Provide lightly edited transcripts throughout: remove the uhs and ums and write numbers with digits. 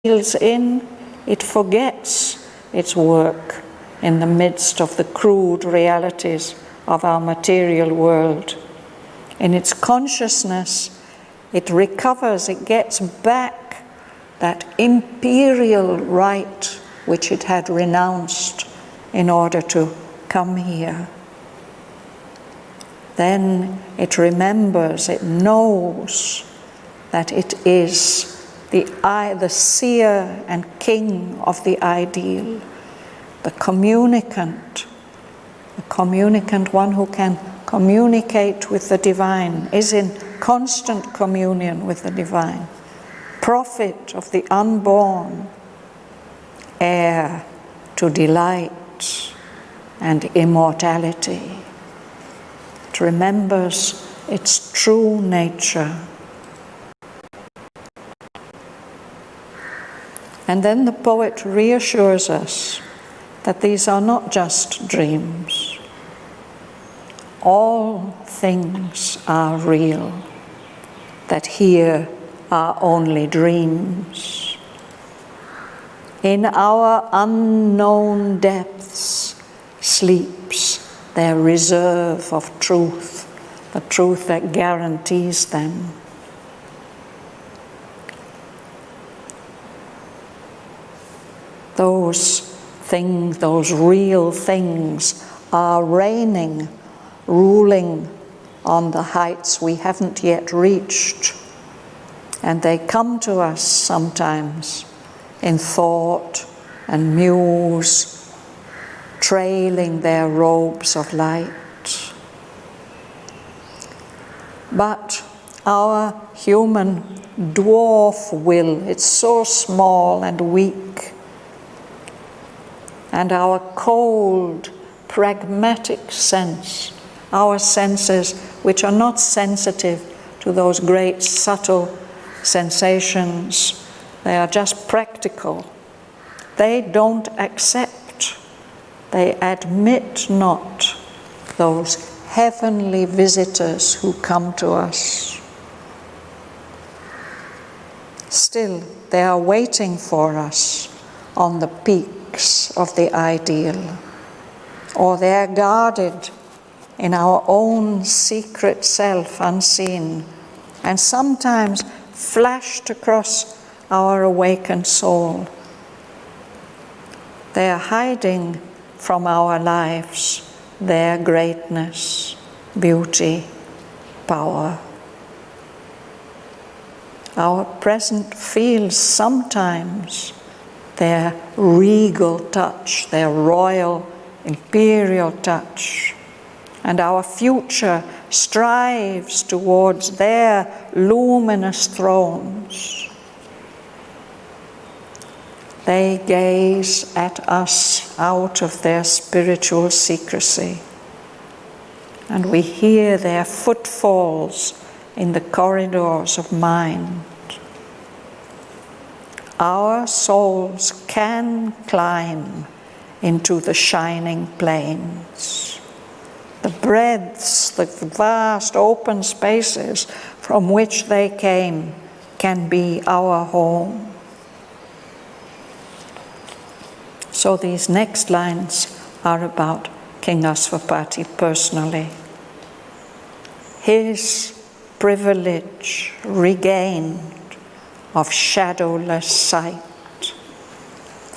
seals in, it forgets its work in the midst of the crude realities of our material world. In its consciousness, it recovers, it gets back that imperial right which it had renounced in order to come here. Then it remembers, it knows that it is the seer and king of the ideal, the communicant, one who can communicate with the divine, is in constant communion with the divine, prophet of the unborn, heir to delight and immortality. It remembers its true nature. And then the poet reassures us that these are not just dreams. All things are real, that here are only dreams. In our unknown depths sleeps their reserve of truth, the truth that guarantees them. Those things, those real things, are reigning, ruling on the heights we haven't yet reached. And they come to us sometimes in thought and muse, trailing their robes of light. But our human dwarf will, it's so small and weak, and our cold, pragmatic sense, our senses which are not sensitive to those great subtle sensations, they are just practical. They don't accept, they admit not those heavenly visitors who come to us. Still, they are waiting for us on the peaks of the ideal, or they are guarded in our own secret self, unseen, and sometimes flashed across our awakened soul. They are hiding from our lives their greatness, beauty, power. Our present feels sometimes their regal touch, their royal, imperial touch, and our future strives towards their luminous thrones. They gaze at us out of their spiritual secrecy, and we hear their footfalls in the corridors of mind. Our souls can climb into the shining plains. The breadths, the vast open spaces from which they came can be our home. So these next lines are about King Asvapati personally. His privilege regained of shadowless sight.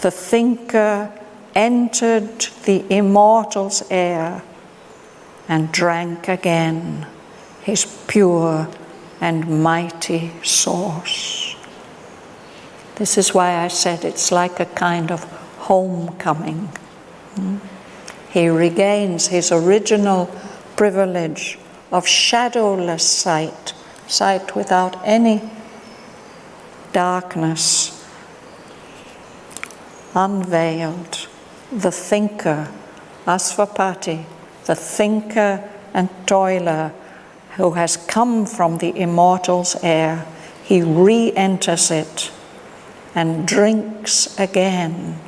The thinker entered the immortal's air and drank again his pure and mighty source. This is why I said it's like a kind of homecoming. He regains his original privilege of shadowless sight, sight without any darkness, unveiled. The thinker, Asvapati, the thinker and toiler who has come from the immortal's air, he re-enters it and drinks again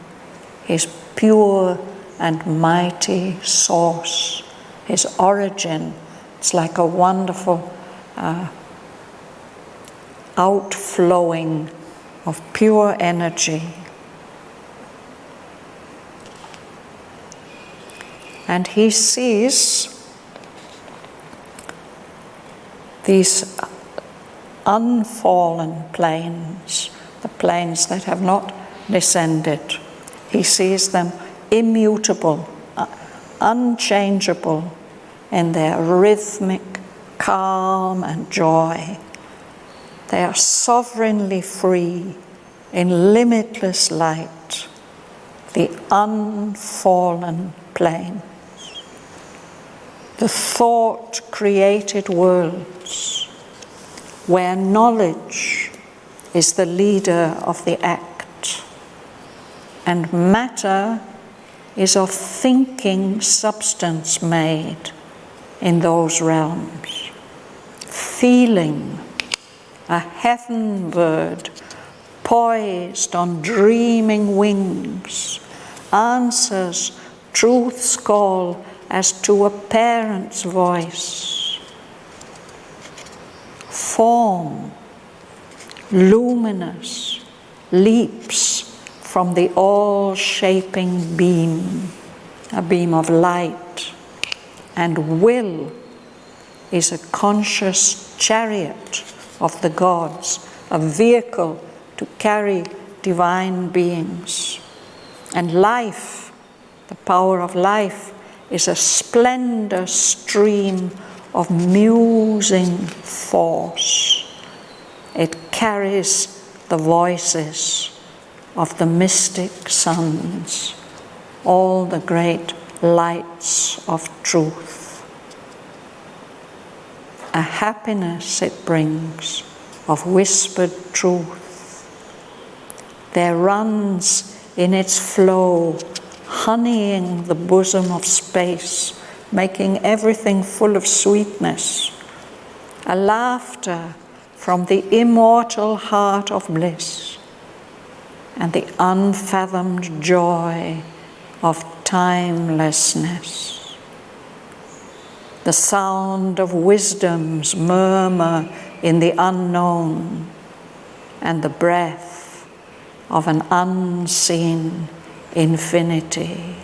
his pure and mighty source, his origin. It's like a wonderful outflowing of pure energy. And he sees these unfallen planes, the planes that have not descended. He sees them immutable, unchangeable in their rhythmic calm and joy. They are sovereignly free in limitless light, the unfallen plane. The thought-created worlds, where knowledge is the leader of the act, and matter is of thinking substance made in those realms. Feeling, a heaven bird poised on dreaming wings, answers truth's call as to a parent's voice. Form, luminous, leaps from the all-shaping beam, a beam of light, and will is a conscious chariot of the gods, a vehicle to carry divine beings. And life, the power of life, is a splendor stream of musing force. It carries the voices of the mystic suns, all the great lights of truth. A happiness it brings of whispered truth. There runs in its flow, honeying the bosom of space, making everything full of sweetness, a laughter from the immortal heart of bliss, and the unfathomed joy of timelessness. The sound of wisdom's murmur in the unknown, and the breath of an unseen infinity.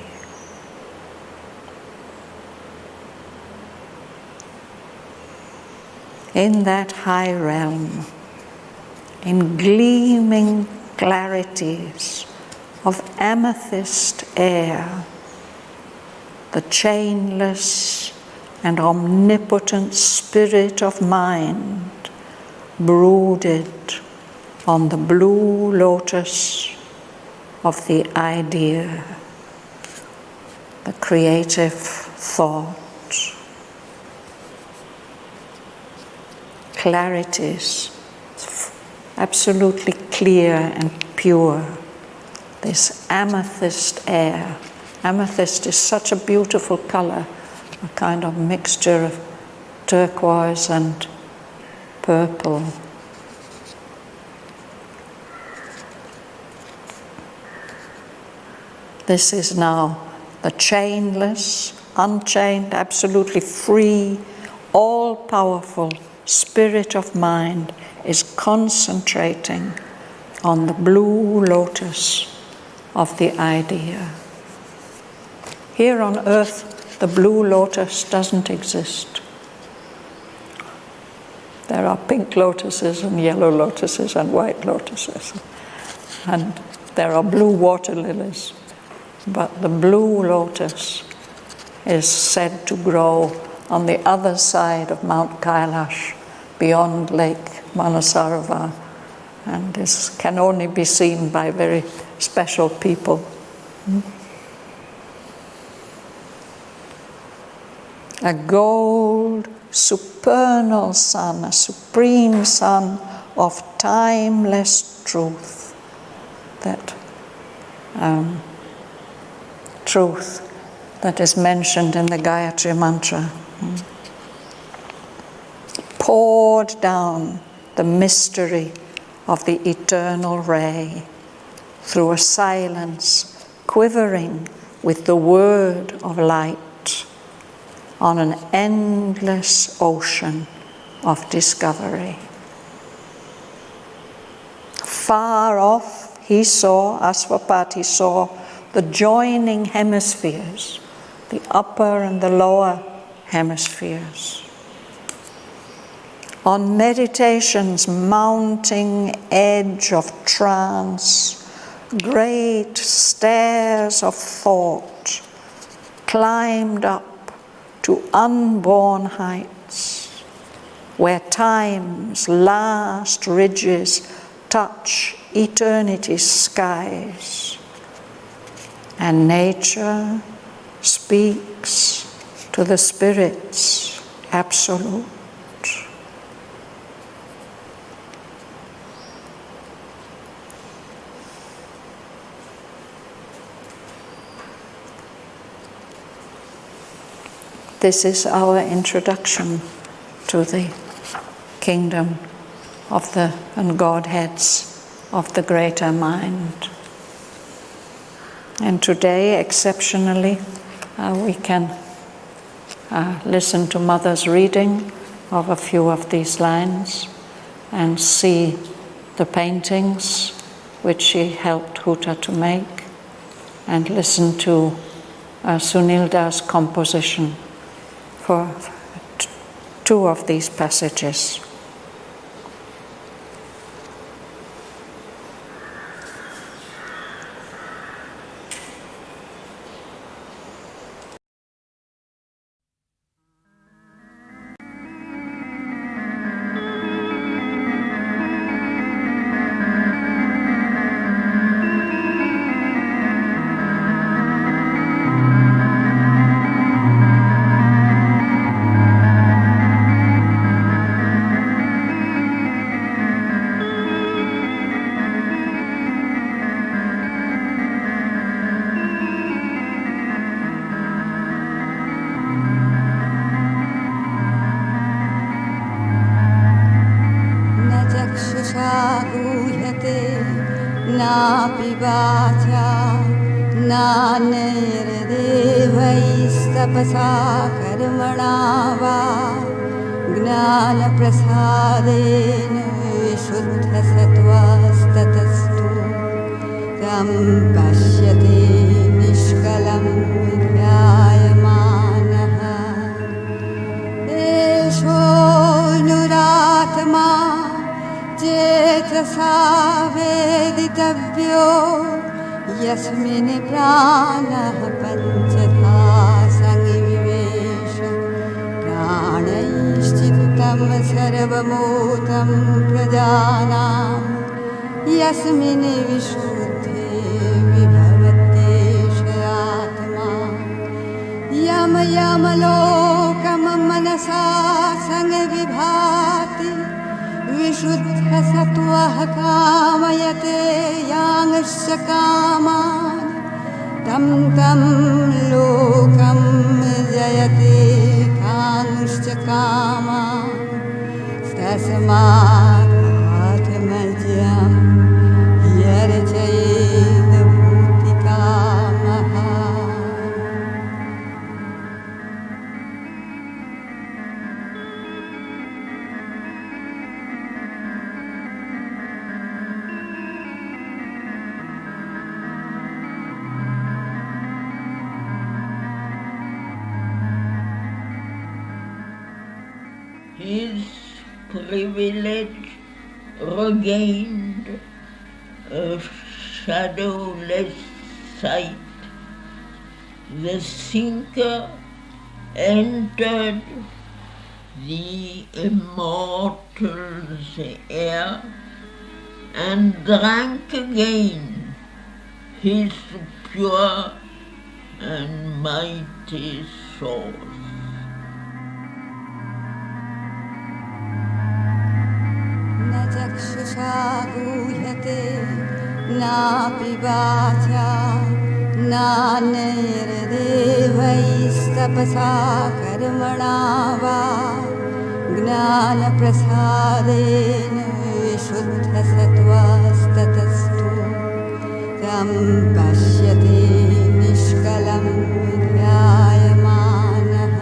In that high realm, in gleaming clarities of amethyst air, the chainless and omnipotent spirit of mind brooded on the blue lotus of the idea, the creative thought. Clarities, absolutely clear and pure. This amethyst air. Amethyst is such a beautiful color, a kind of mixture of turquoise and purple. This is now the chainless, unchained, absolutely free, all-powerful spirit of mind is concentrating on the blue lotus of the idea. Here on earth, the blue lotus doesn't exist. There are pink lotuses and yellow lotuses and white lotuses. And there are blue water lilies. But the blue lotus is said to grow on the other side of Mount Kailash, beyond Lake Manasarova, and this can only be seen by very special people. A gold, supernal sun, a supreme sun of timeless truth, that truth that is mentioned in the Gayatri Mantra. Poured down the mystery of the eternal ray through a silence quivering with the word of light on an endless ocean of discovery. Far off, he saw, Aswapati saw, the joining hemispheres, the upper and the lower hemispheres. On meditation's mounting edge of trance, great stairs of thought climbed up to unborn heights, where time's last ridges touch eternity's skies, and nature speaks to the spirit's absolute. This is our introduction to the kingdom of the and Godheads of the greater mind. And today, exceptionally, we can listen to Mother's reading of a few of these lines and see the paintings which she helped Huta to make, and listen to Sunilda's composition for two of these passages. तपसा कर्मणा वा ज्ञानप्रसादेन विशुद्धसत्त्वास्ततस्तु तं पश्यति निष्कलं ध्यायमानः एषोऽनुरात्मा चेतसा वेदितव्यो यस्मिन् प्राणः पञ्चधा सङ्निवेश प्राणैश्चित्तं सर्वभूतं प्रजानां यस्मिन् विशुद्धे विभवत्येष आत्मा यम यमलोकं मनसा संविभाति विशुद्धसत्त्वः कामयते यांश्च कामान् तं तं लोकं जयते कांश्च कामान् तस्मात् आत्मज्ञं यर्चयेद भूतिकामः. His privilege regained a shadowless sight. The thinker entered the immortal's air and drank again his pure and mighty source. चक्षुषा गूह्यते नापि वाचा नान्यैर्देवैस्तपसा कर्मणा वा ज्ञानप्रसादेन विशुद्धसत्त्वास्ततस्तु तं पश्यति निष्कलं ध्यायमानः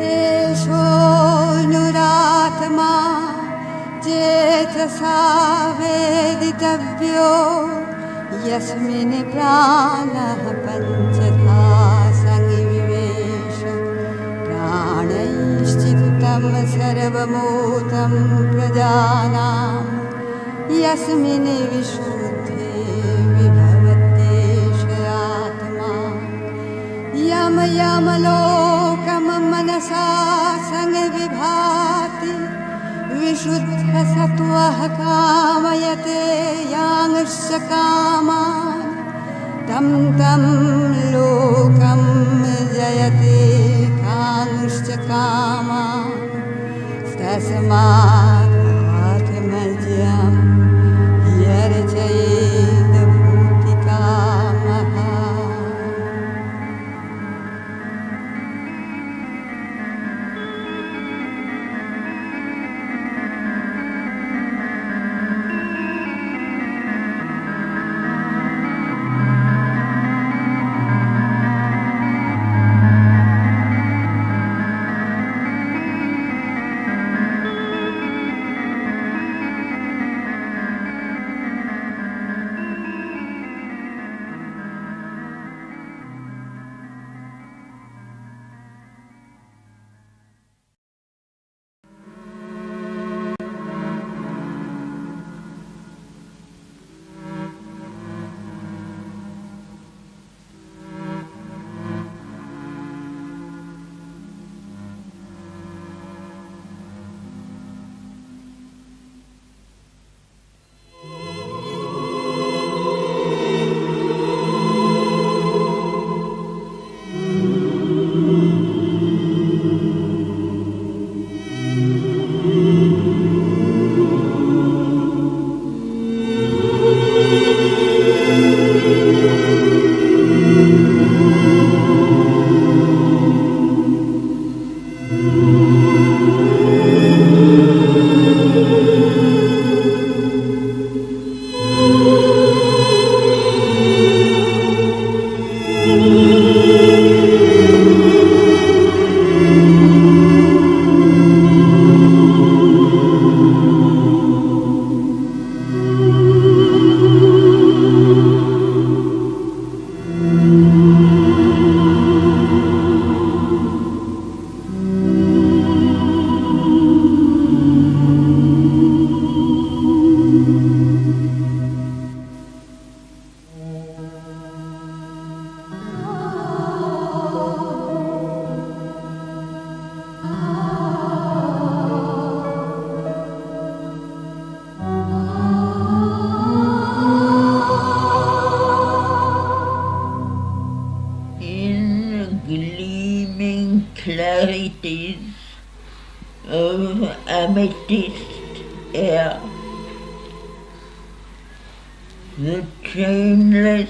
एषोऽनुरात्मा चेत वर्चसा वेदितव्यो यस्मिन् प्राणः पञ्चधा सन्निविवेश प्राणैश्चित्तं सर्वभूतं प्रजानां यस्मिन् विशुद्धे विभवत्येष आत्मा यम यमलोकं मनसा संविभाति विशुद्धसत्त्वः कामयते यांश्च कामान् तं तं लोकं जयते कांश्च कामान् तस्मात् आत्मज्ञं यर्चयेद भूतिकामः. clarities of amethyst air, the chainless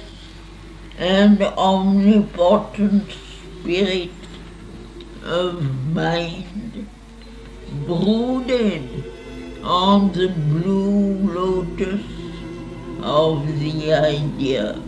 and omnipotent spirit of mind brooded on the blue lotus of the idea.